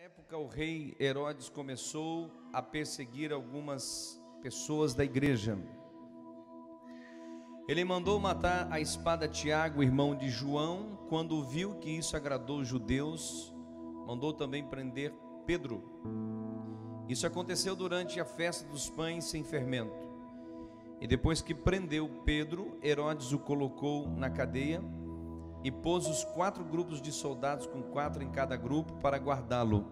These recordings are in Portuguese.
época, o rei Herodes começou a perseguir algumas pessoas da igreja. Ele mandou matar à espada Tiago, irmão de João. Quando viu que isso agradou os judeus, mandou também prender Pedro. Isso aconteceu durante a festa dos pães sem fermento. E depois que prendeu Pedro, Herodes o colocou na cadeia e pôs os 4 grupos de soldados, com 4 em cada grupo, para guardá-lo.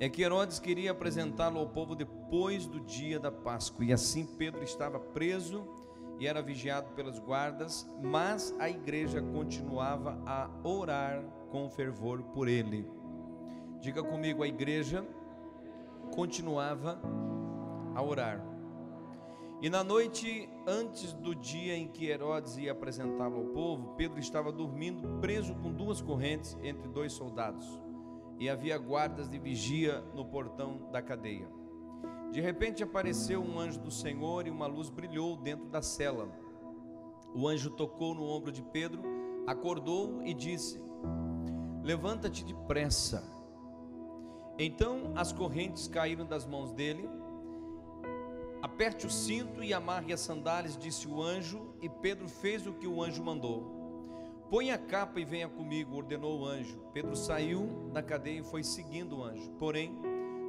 É que Herodes queria apresentá-lo ao povo depois do dia da Páscoa. E assim Pedro estava preso e era vigiado pelas guardas, mas a igreja continuava a orar com fervor por ele. Diga comigo, a igreja continuava a orar. E na noite antes do dia em que Herodes ia apresentá-lo ao povo, Pedro estava dormindo, preso com 2 correntes entre 2 soldados. E havia guardas de vigia no portão da cadeia. De repente apareceu um anjo do Senhor e uma luz brilhou dentro da cela. O anjo tocou no ombro de Pedro, acordou e disse: levanta-te depressa. Então as correntes caíram das mãos dele. Aperte o cinto e amarre as sandálias, disse o anjo, e Pedro fez o que o anjo mandou. Põe a capa e venha comigo, ordenou o anjo. Pedro saiu da cadeia e foi seguindo o anjo, porém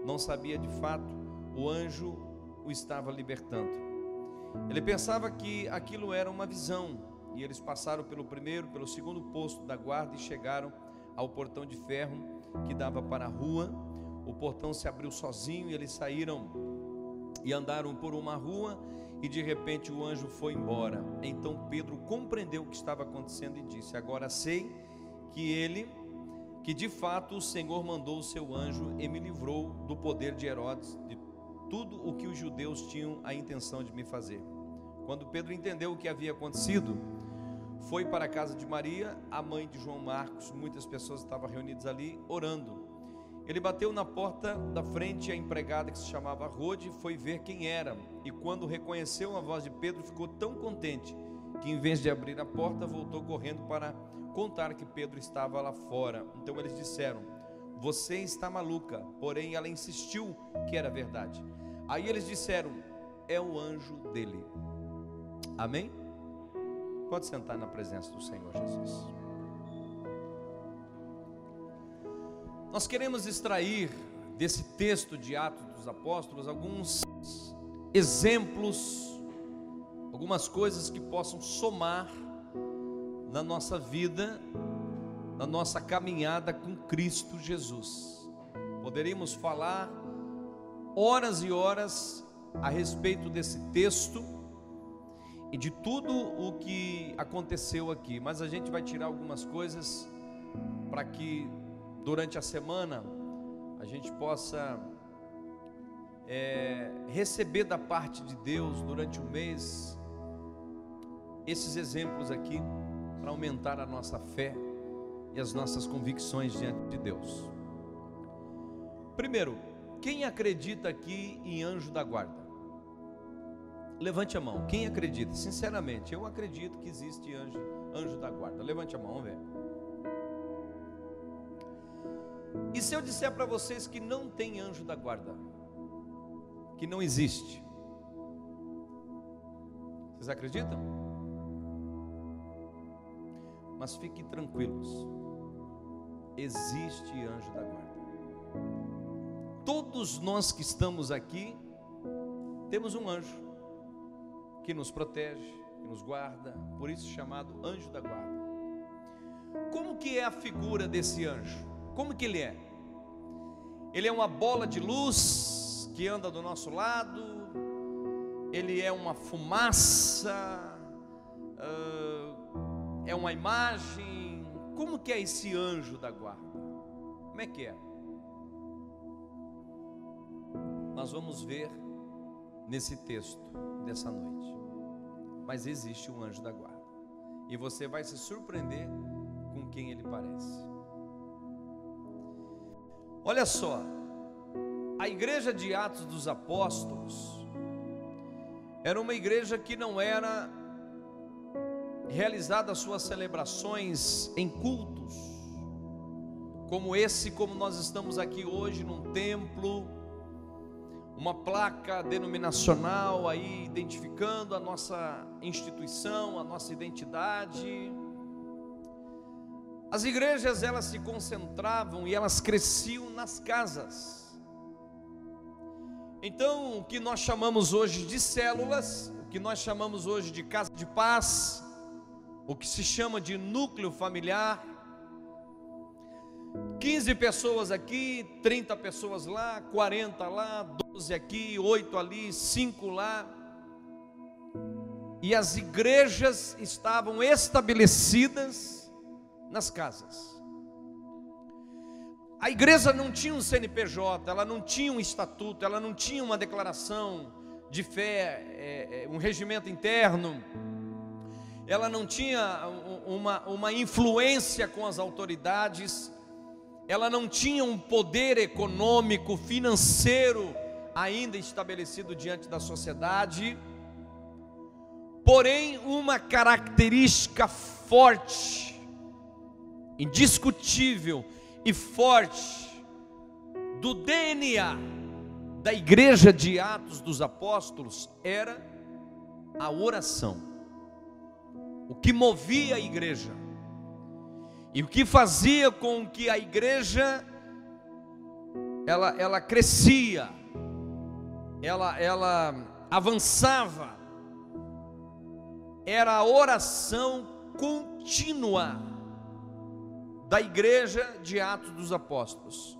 não sabia de fato, o anjo o estava libertando. Ele pensava que aquilo era uma visão, e eles passaram pelo primeiro, pelo segundo posto da guarda e chegaram ao portão de ferro que dava para a rua. O portão se abriu sozinho e eles saíram e andaram por uma rua, e de repente o anjo foi embora. Então Pedro compreendeu o que estava acontecendo e disse: agora sei que de fato o Senhor mandou o seu anjo e me livrou do poder de Herodes, de tudo o que os judeus tinham a intenção de me fazer. Quando Pedro entendeu o que havia acontecido, foi para a casa de Maria, a mãe de João Marcos. Muitas pessoas estavam reunidas ali orando. Ele bateu na porta da frente, a empregada, que se chamava Rode, foi ver quem era, e quando reconheceu a voz de Pedro, ficou tão contente que, em vez de abrir a porta, voltou correndo para contar que Pedro estava lá fora. Então eles disseram: você está maluca. Porém ela insistiu que era verdade. Aí eles disseram: é o anjo dele. Amém? Pode sentar na presença do Senhor Jesus. Nós queremos extrair desse texto de Atos dos Apóstolos alguns exemplos, algumas coisas que possam somar na nossa vida, na nossa caminhada com Cristo Jesus. Poderíamos falar horas e horas a respeito desse texto e de tudo o que aconteceu aqui, mas a gente vai tirar algumas coisas para que durante a semana a gente possa receber da parte de Deus durante o mês esses exemplos aqui, para aumentar a nossa fé e as nossas convicções diante de Deus. Primeiro, quem acredita aqui em anjo da guarda? Levante a mão. Quem acredita? Sinceramente, eu acredito que existe anjo da guarda. Levante a mão, vamos ver. E se eu disser para vocês que não tem anjo da guarda, que não existe, vocês acreditam? Mas fiquem tranquilos, existe anjo da guarda. Todos nós que estamos aqui temos um anjo que nos protege, que nos guarda, por isso chamado anjo da guarda. Como que é a figura desse anjo? Como que ele é? Ele é uma bola de luz que anda do nosso lado? Ele é uma fumaça? É uma imagem? Como que é esse anjo da guarda? Como é que é? Nós vamos ver nesse texto dessa noite. Mas existe um anjo da guarda, e você vai se surpreender com quem ele parece. Olha só, a igreja de Atos dos Apóstolos era uma igreja que não era realizada as suas celebrações em cultos, como nós estamos aqui hoje num templo, uma placa denominacional aí identificando a nossa instituição, a nossa identidade. As igrejas, elas se concentravam e elas cresciam nas casas. Então, o que nós chamamos hoje de células, o que nós chamamos hoje de casa de paz, o que se chama de núcleo familiar, 15 pessoas aqui, 30 pessoas lá, 40 lá, 12 aqui, 8 ali, 5 lá. E as igrejas estavam estabelecidas nas casas. A igreja não tinha um CNPJ, ela não tinha um estatuto, ela não tinha uma declaração de fé, um regimento interno, ela não tinha uma influência com as autoridades, ela não tinha um poder econômico, financeiro ainda estabelecido diante da sociedade. Porém, uma característica forte, indiscutível e forte do DNA da igreja de Atos dos Apóstolos era a oração. O que movia a igreja e o que fazia com que a igreja ela crescia, ela avançava, era a oração contínua da igreja de Atos dos Apóstolos.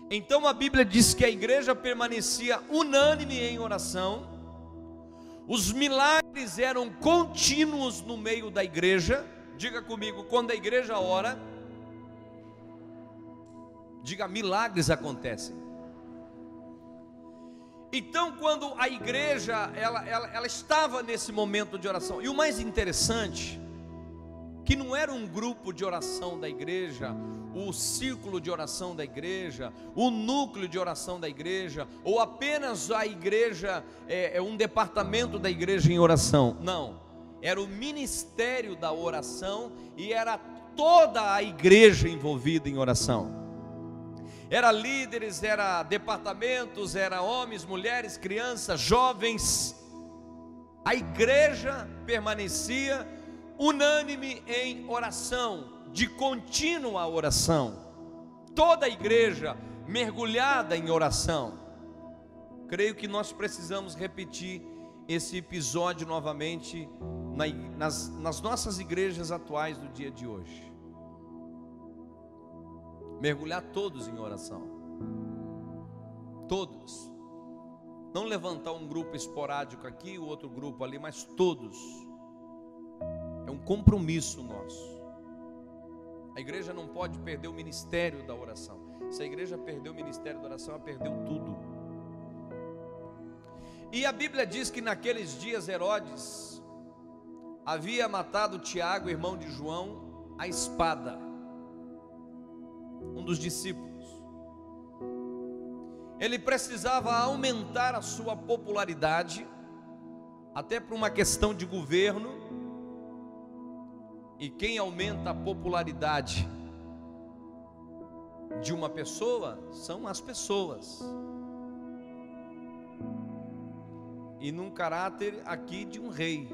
Então a Bíblia diz que a igreja permanecia unânime em oração, os milagres eram contínuos no meio da igreja. Diga comigo, quando a igreja ora, diga, milagres acontecem. Então, quando a igreja ela estava nesse momento de oração, e o mais interessante, que não era um grupo de oração da igreja, o círculo de oração da igreja, o núcleo de oração da igreja, ou apenas a igreja, um departamento da igreja em oração. Não, era o ministério da oração e era toda a igreja envolvida em oração. Era líderes, era departamentos, era homens, mulheres, crianças, jovens. A igreja permanecia unânime em oração, de contínua oração. Toda a igreja mergulhada em oração. Creio que nós precisamos repetir esse episódio novamente nas nossas igrejas atuais do dia de hoje. Mergulhar todos em oração. Todos. Não levantar um grupo esporádico aqui, o outro grupo ali, mas todos. É um compromisso nosso. A igreja não pode perder o ministério da oração. Se a igreja perder o ministério da oração, ela perdeu tudo. E a Bíblia diz que naqueles dias Herodes havia matado Tiago, irmão de João, à espada, um dos discípulos. Ele precisava aumentar a sua popularidade, até por uma questão de governo. E quem aumenta a popularidade de uma pessoa são as pessoas. E num caráter aqui de um rei.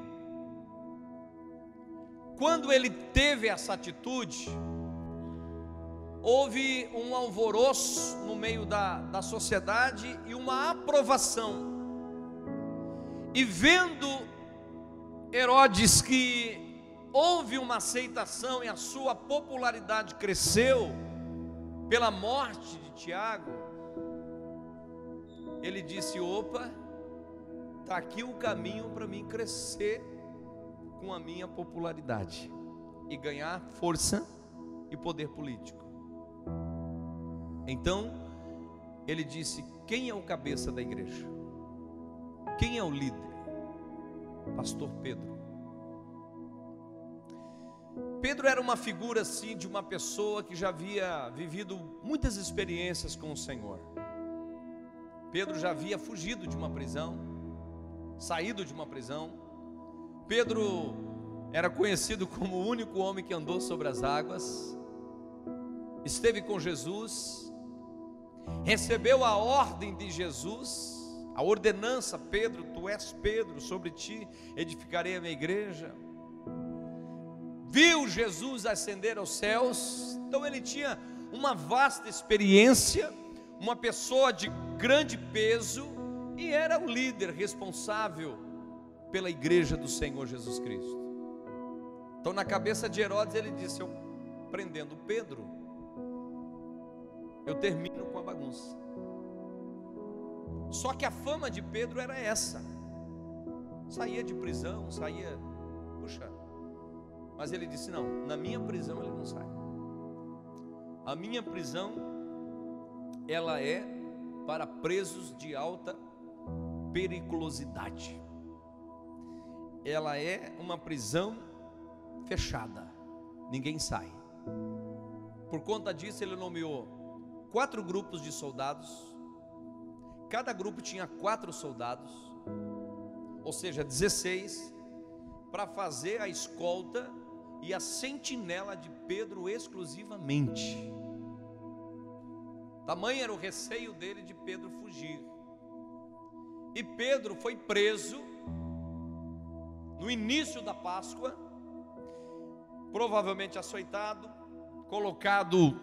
Quando ele teve essa atitude, houve um alvoroço no meio da sociedade e uma aprovação. E vendo Herodes que houve uma aceitação e a sua popularidade cresceu pela morte de Tiago, ele disse: opa, está aqui o caminho para mim crescer com a minha popularidade e ganhar força e poder político. Então ele disse: quem é o cabeça da igreja? Quem é o líder? Pastor Pedro. Pedro era uma figura assim de uma pessoa que já havia vivido muitas experiências com o Senhor. Pedro já havia fugido de uma prisão, saído de uma prisão. Pedro era conhecido como o único homem que andou sobre as águas. esteve com Jesus, recebeu a ordem de Jesus, a ordenança: Pedro, tu és Pedro, sobre ti edificarei a minha igreja. Viu Jesus ascender aos céus. Então ele tinha uma vasta experiência, uma pessoa de grande peso, e era o líder responsável pela igreja do Senhor Jesus Cristo. Então, na cabeça de Herodes, ele disse: eu prendendo Pedro, eu termino com a bagunça. Só que a fama de Pedro era essa: saía de prisão, saía, puxa. Mas ele disse: não, na minha prisão ele não sai. A minha prisão, ela é para presos de alta periculosidade. Ela é uma prisão fechada, ninguém sai. Por conta disso, ele nomeou 4 grupos de soldados. Cada grupo tinha 4 soldados, ou seja, 16, para fazer a escolta e a sentinela de Pedro exclusivamente. Tamanho era o receio dele de Pedro fugir. E Pedro foi preso no início da Páscoa, provavelmente açoitado, colocado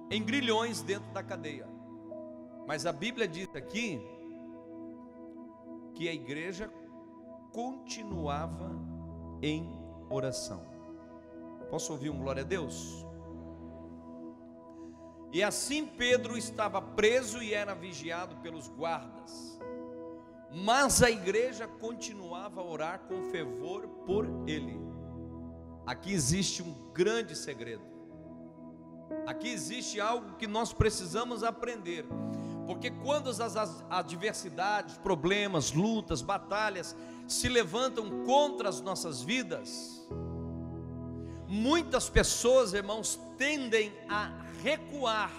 em grilhões dentro da cadeia. Mas a Bíblia diz aqui que a igreja continuava em oração. Posso ouvir um glória a Deus? E assim Pedro estava preso e era vigiado pelos guardas, mas a igreja continuava a orar com fervor por ele. Aqui existe um grande segredo. Aqui existe algo que nós precisamos aprender. Porque quando as adversidades, problemas, lutas, batalhas se levantam contra as nossas vidas, muitas pessoas, irmãos, tendem a recuar.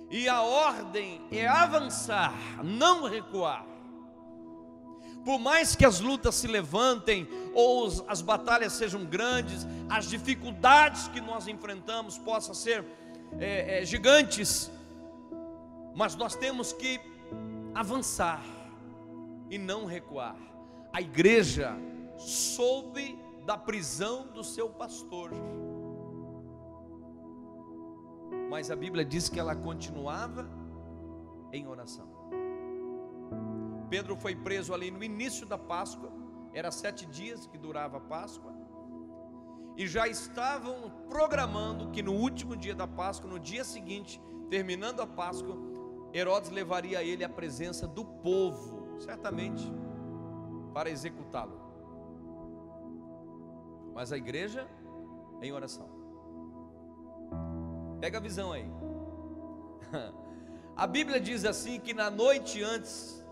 E a ordem é avançar, não recuar. Por mais que as lutas se levantem, ou as batalhas sejam grandes, as dificuldades que nós enfrentamos possam ser gigantes, mas nós temos que avançar e não recuar. A igreja soube da prisão do seu pastor, mas a Bíblia diz que ela continuava em oração. Pedro foi preso ali no início da Páscoa, era 7 dias que durava a Páscoa, e já estavam programando que no último dia da Páscoa, no dia seguinte, terminando a Páscoa, Herodes levaria ele à presença do povo, certamente para executá-lo. Mas a igreja em oração. Pega a visão aí. A Bíblia diz assim que na noite antes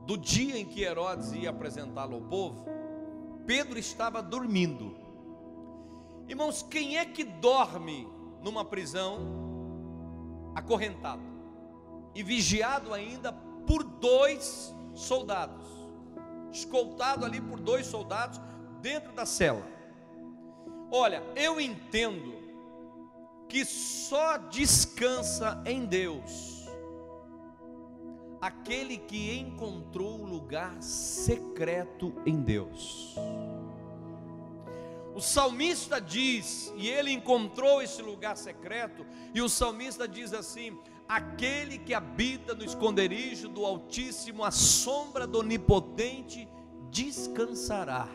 do dia em que Herodes ia apresentá-lo ao povo, Pedro estava dormindo. Irmãos, quem é que dorme numa prisão acorrentado e vigiado ainda por 2 soldados, escoltado ali por 2 soldados dentro da cela? Olha, eu entendo que só descansa em Deus aquele que encontrou o lugar secreto em Deus. O salmista diz, e ele encontrou esse lugar secreto, e o salmista diz assim: aquele que habita no esconderijo do Altíssimo, à sombra do Onipotente, descansará.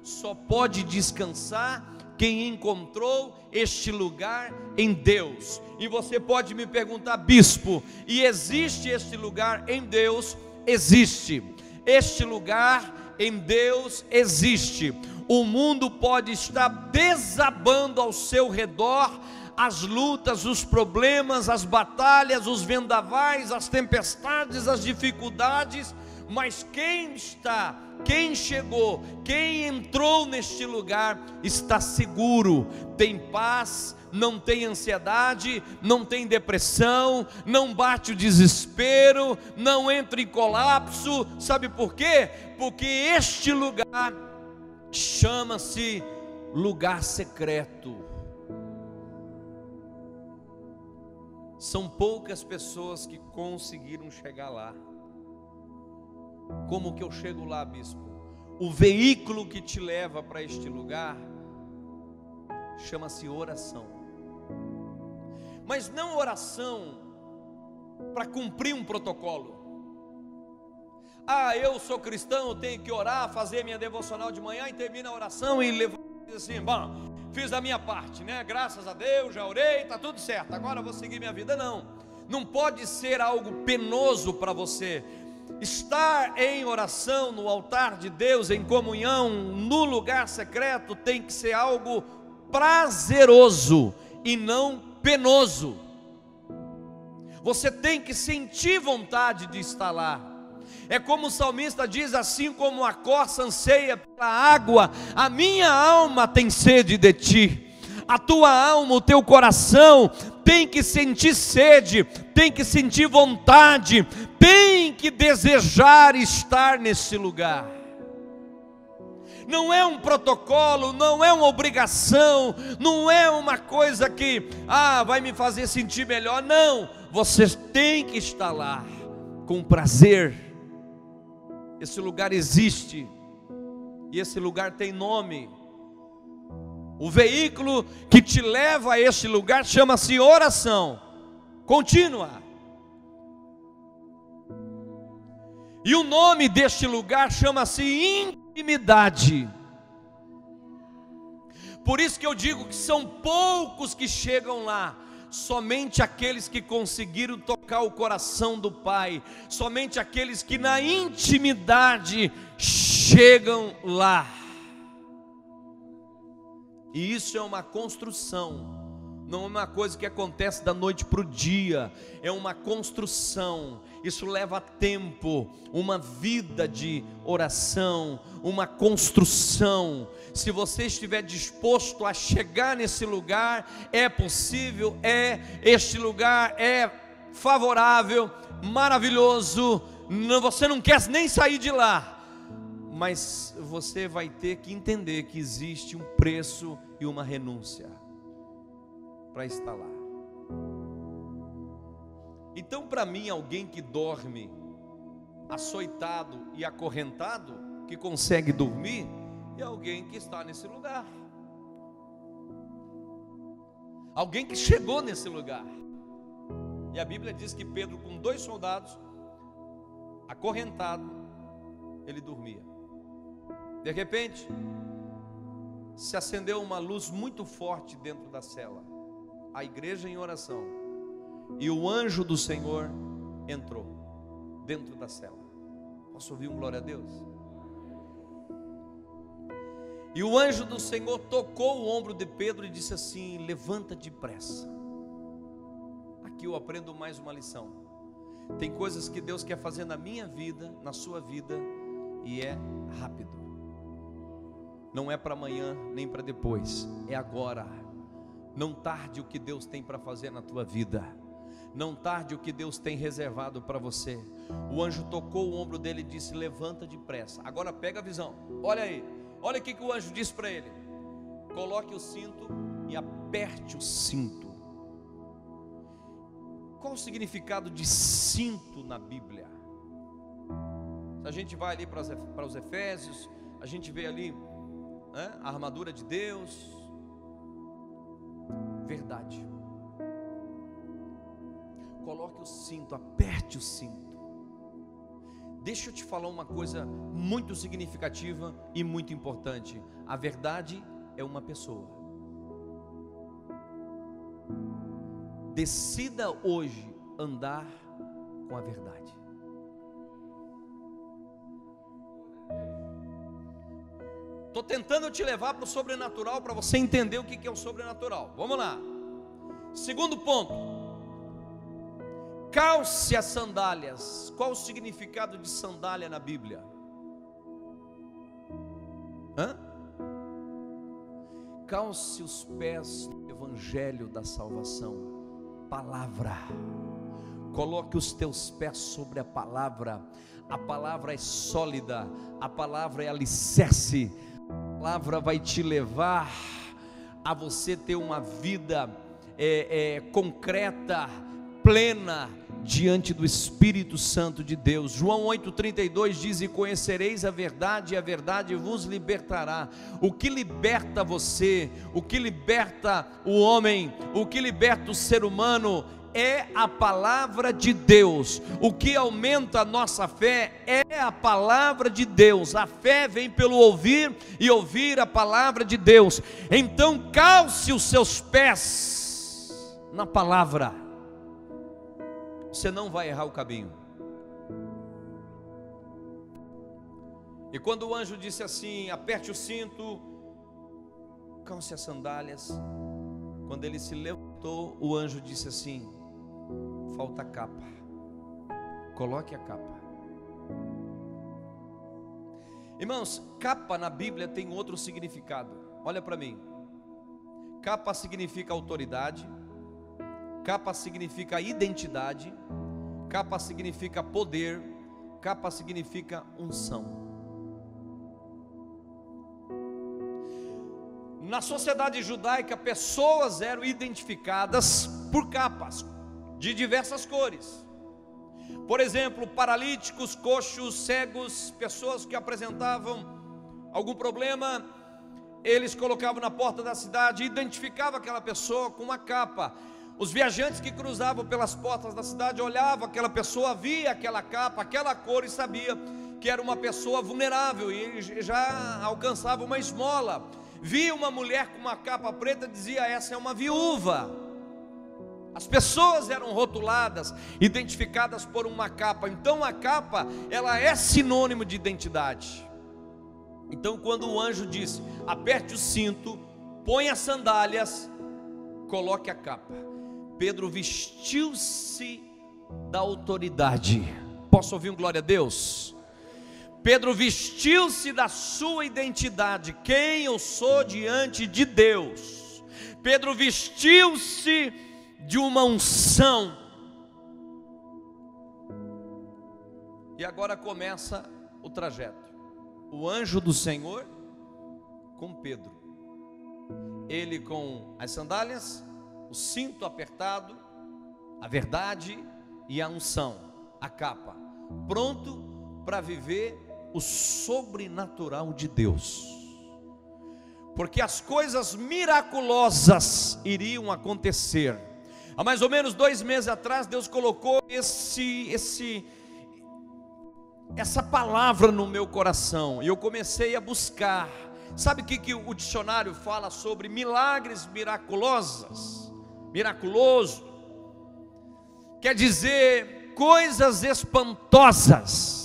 Só pode descansar quem encontrou este lugar em Deus. E você pode me perguntar: bispo, e existe este lugar em Deus? Existe. Este lugar em Deus existe. O mundo pode estar desabando ao seu redor, as lutas, os problemas, as batalhas, os vendavais, as tempestades, as dificuldades, mas quem chegou, quem entrou neste lugar está seguro, tem paz, não tem ansiedade, não tem depressão, não bate o desespero, não entra em colapso. Sabe por quê? Porque este lugar chama-se lugar secreto. São poucas pessoas que conseguiram chegar lá. Como que eu chego lá, bispo? O veículo que te leva para este lugar chama-se oração. Mas não oração para cumprir um protocolo. Eu sou cristão, eu tenho que orar, fazer minha devocional de manhã, e termina a oração e levanta e diz assim: bom, fiz a minha parte, né? Graças a Deus, já orei, está tudo certo, agora eu vou seguir minha vida. Não pode ser algo penoso para você. Estar em oração no altar de Deus, em comunhão, no lugar secreto, tem que ser algo prazeroso e não penoso. Você tem que sentir vontade de estar lá. É como o salmista diz: assim como a corça anseia pela água, a minha alma tem sede de ti. A tua alma, o teu coração tem que sentir sede, tem que sentir vontade, tem que desejar estar nesse lugar. Não é um protocolo, não é uma obrigação, não é uma coisa que vai me fazer sentir melhor. Não, você tem que estar lá com prazer. Esse lugar existe e esse lugar tem nome. O veículo que te leva a este lugar chama-se oração contínua. E o nome deste lugar chama-se intimidade. Por isso que eu digo que são poucos que chegam lá. Somente aqueles que conseguiram tocar o coração do Pai, somente aqueles que na intimidade chegam lá. E isso é uma construção, não é uma coisa que acontece da noite para o dia, é uma construção. Isso leva tempo, uma vida de oração, uma construção. Se você estiver disposto a chegar nesse lugar, é possível, este lugar é favorável, maravilhoso. Você não quer nem sair de lá, mas você vai ter que entender que existe um preço e uma renúncia para estar lá. Então, para mim, alguém que dorme açoitado e acorrentado, que consegue dormir, é alguém que está nesse lugar, alguém que chegou nesse lugar. E a Bíblia diz que Pedro, com 2 soldados, acorrentado, ele dormia. De repente, se acendeu uma luz muito forte dentro da cela, a igreja em oração, e o anjo do Senhor entrou dentro da cela. Posso ouvir um glória a Deus? E o anjo do Senhor tocou o ombro de Pedro e disse assim: levanta depressa. Aqui eu aprendo mais uma lição. Tem coisas que Deus quer fazer na minha vida, na sua vida, e é rápido. Não é para amanhã, nem para depois, é agora. Não tarde o que Deus tem para fazer na tua vida. Não tarde o que Deus tem reservado para você. O anjo tocou o ombro dele e disse: levanta depressa. Agora pega a visão, olha aí. Olha o que o anjo disse para ele: coloque o cinto e aperte o cinto. Qual o significado de cinto na Bíblia? Se a gente vai ali para os Efésios, a gente vê ali a armadura de Deus. Verdade. Coloque o cinto, aperte o cinto. Deixa eu te falar uma coisa muito significativa e muito importante. A verdade é uma pessoa. Decida hoje andar com a verdade. Estou tentando te levar para o sobrenatural, para você entender o que é o sobrenatural. Vamos lá. Segundo ponto: calce as sandálias. Qual o significado de sandália na Bíblia? Calce os pés no evangelho da salvação. Palavra. Coloque os teus pés sobre a palavra. A palavra é sólida, a palavra é alicerce. A palavra vai te levar a você ter uma vida concreta, plena diante do Espírito Santo de Deus. João 8,32 diz: e conhecereis a verdade, e a verdade vos libertará. O que liberta você, o que liberta o homem, o que liberta o ser humano é a palavra de Deus. O que aumenta a nossa fé é a palavra de Deus. A fé vem pelo ouvir, e ouvir a palavra de Deus. Então calce os seus pés na palavra, você não vai errar o caminho. E quando o anjo disse assim: aperte o cinto, calce as sandálias, quando ele se levantou, o anjo disse assim: falta a capa, coloque a capa. Irmãos, capa na Bíblia tem outro significado. Olha para mim. Capa significa autoridade, capa significa identidade, capa significa poder, capa significa unção. Na sociedade judaica, pessoas eram identificadas por capas de diversas cores. Por exemplo, paralíticos, coxos, cegos, pessoas que apresentavam algum problema, eles colocavam na porta da cidade e identificavam aquela pessoa com uma capa. Os viajantes que cruzavam pelas portas da cidade olhavam aquela pessoa, via aquela capa, aquela cor, e sabia que era uma pessoa vulnerável, e já alcançava uma esmola. Via uma mulher com uma capa preta, dizia: essa é uma viúva. As pessoas eram rotuladas, identificadas por uma capa. Então a capa, ela é sinônimo de identidade. Então quando o anjo disse: aperte o cinto, ponha as sandálias, coloque a capa, Pedro vestiu-se da autoridade. Posso ouvir um glória a Deus? Pedro vestiu-se da sua identidade, quem eu sou diante de Deus. Pedro vestiu-se de uma unção. E agora começa o trajeto. O anjo do Senhor com Pedro, ele com as sandálias, o cinto apertado, a verdade e a unção, a capa, pronto para viver o sobrenatural de Deus, porque as coisas miraculosas iriam acontecer. Há mais ou menos 2 meses atrás, Deus colocou essa palavra no meu coração, e eu comecei a buscar. Sabe o que o dicionário fala sobre milagres miraculosos? Miraculoso quer dizer coisas espantosas.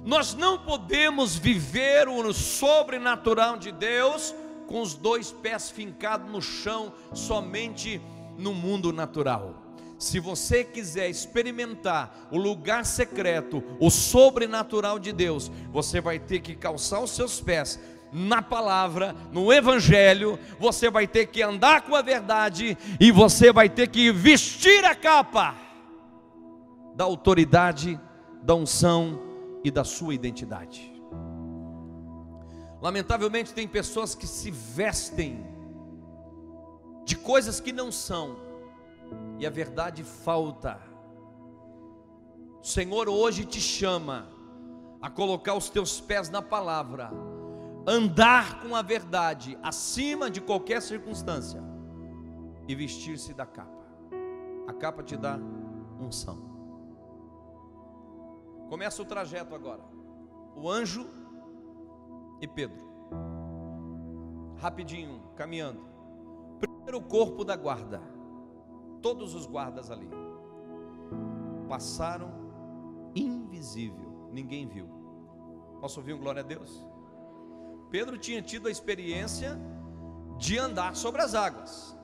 Nós não podemos viver o sobrenatural de Deus com os 2 pés fincados no chão, somente no mundo natural. Se você quiser experimentar o lugar secreto, o sobrenatural de Deus, você vai ter que calçar os seus pés na palavra, no evangelho. Você vai ter que andar com a verdade, e você vai ter que vestir a capa da autoridade, da unção e da sua identidade. Lamentavelmente tem pessoas que se vestem de coisas que não são, e a verdade falta. O Senhor hoje te chama a colocar os teus pés na palavra, andar com a verdade acima de qualquer circunstância, e vestir-se da capa. A capa te dá unção. Começa o trajeto agora. O anjo e Pedro, rapidinho, caminhando. Primeiro o corpo da guarda, todos os guardas ali passaram invisível, ninguém viu. Posso ouvir um glória a Deus? Pedro tinha tido a experiência de andar sobre as águas.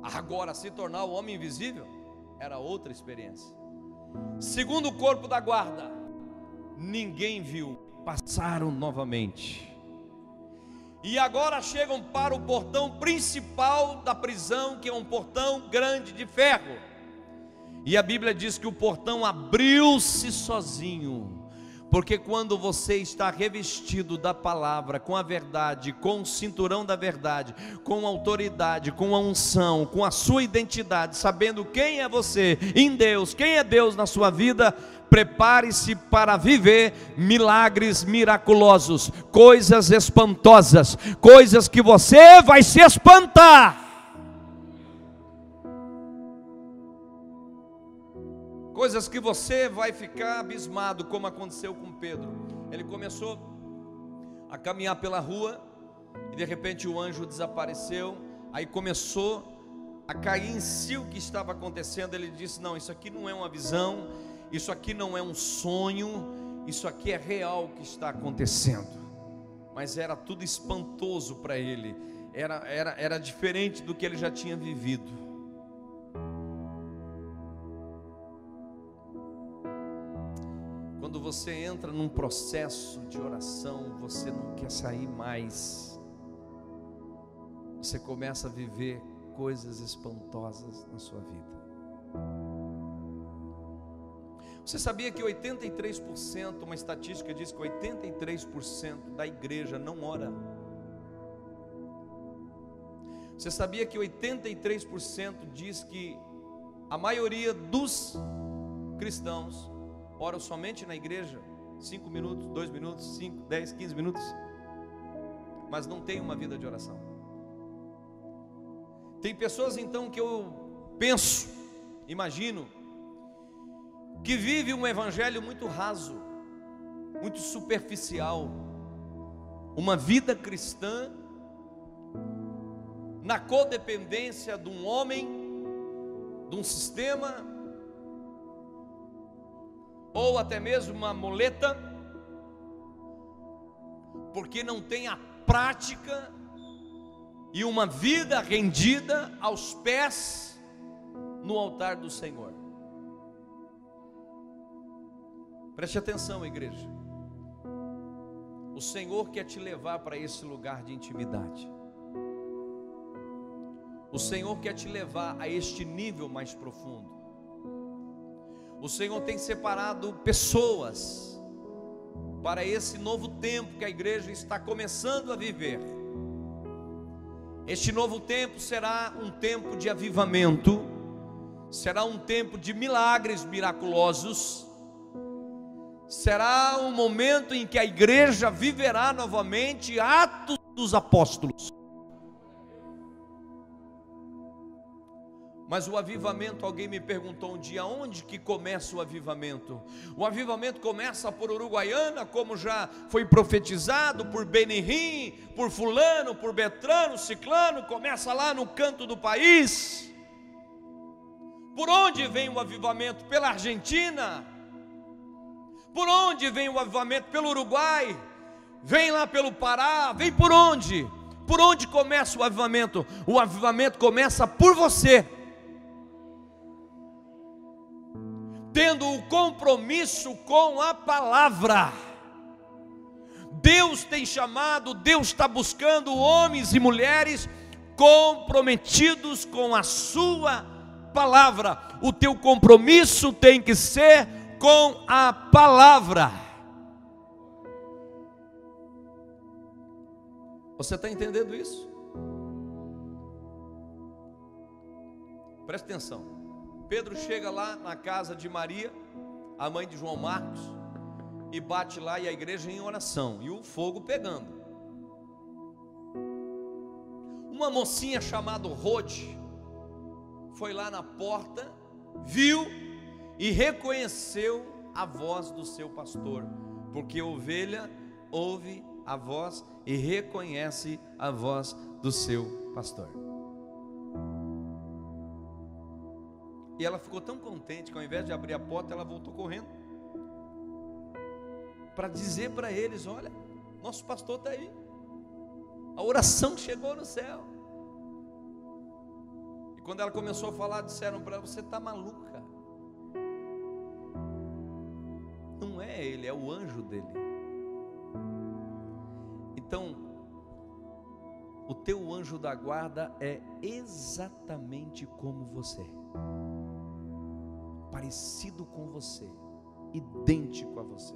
Agora, se tornar o homem invisível era outra experiência. Segundo o corpo da guarda, ninguém viu, passaram novamente. E agora chegam para o portão principal da prisão, que é um portão grande de ferro. E a Bíblia diz que o portão abriu-se sozinho, Porque quando você está revestido da palavra, com a verdade, com o cinturão da verdade, com a autoridade, com a unção, com a sua identidade, sabendo quem é você em Deus, quem é Deus na sua vida, prepare-se para viver milagres miraculosos, coisas espantosas, coisas que você vai se espantar. Coisas que você vai ficar abismado, como aconteceu com Pedro. Ele começou a caminhar pela rua e de repente o anjo desapareceu. Aí começou a cair em si o que estava acontecendo. Ele disse: não, isso aqui não é uma visão, isso aqui não é um sonho, isso aqui é real o que está acontecendo. Mas era tudo espantoso para ele, era diferente do que ele já tinha vivido. Quando você entra num processo de oração, você não quer sair mais. Você começa a viver coisas espantosas na sua vida. Você sabia que 83%, uma estatística diz que 83% da igreja não ora? Você sabia que 83% diz que a maioria dos cristãos oram somente na igreja, 5 minutos, 2 minutos, 5, 10, 15 minutos, mas não tem uma vida de oração? Tem pessoas então que eu penso, imagino, que vive um evangelho muito raso, muito superficial, uma vida cristã na codependência de um homem, de um sistema, ou até mesmo uma muleta, porque não tem a prática e uma vida rendida aos pés no altar do Senhor. Preste atenção, igreja. O Senhor quer te levar para esse lugar de intimidade. O Senhor quer te levar a este nível mais profundo. O Senhor tem separado pessoas para esse novo tempo que a igreja está começando a viver. Este novo tempo será um tempo de avivamento, será um tempo de milagres miraculosos, será um momento em que a igreja viverá novamente Atos dos Apóstolos. Mas o avivamento, alguém me perguntou um dia, onde que começa o avivamento? O avivamento começa por Uruguaiana, como já foi profetizado, por Benihim, por fulano, por Beltrano, ciclano, começa lá no canto do país. Por onde vem o avivamento? Pela Argentina? Por onde vem o avivamento? Pelo Uruguai? Vem lá pelo Pará? Vem por onde? Por onde começa o avivamento? O avivamento começa por você, tendo o compromisso com a palavra. Deus tem chamado, Deus está buscando homens e mulheres comprometidos com a sua palavra. O teu compromisso tem que ser com a palavra. Você está entendendo isso? Presta atenção. Pedro chega lá na casa de Maria, a mãe de João Marcos, e bate lá, e a igreja em oração, e o fogo pegando. Uma mocinha chamada Rode foi lá na porta, viu e reconheceu a voz do seu pastor, porque a ovelha ouve a voz e reconhece a voz do seu pastor. E ela ficou tão contente que ao invés de abrir a porta, ela voltou correndo para dizer para eles: olha, nosso pastor está aí, a oração chegou no céu. E quando ela começou a falar, disseram para ela: você está maluca, não é ele, é o anjo dele. Então, o teu anjo da guarda é exatamente como você, parecido com você, idêntico a você.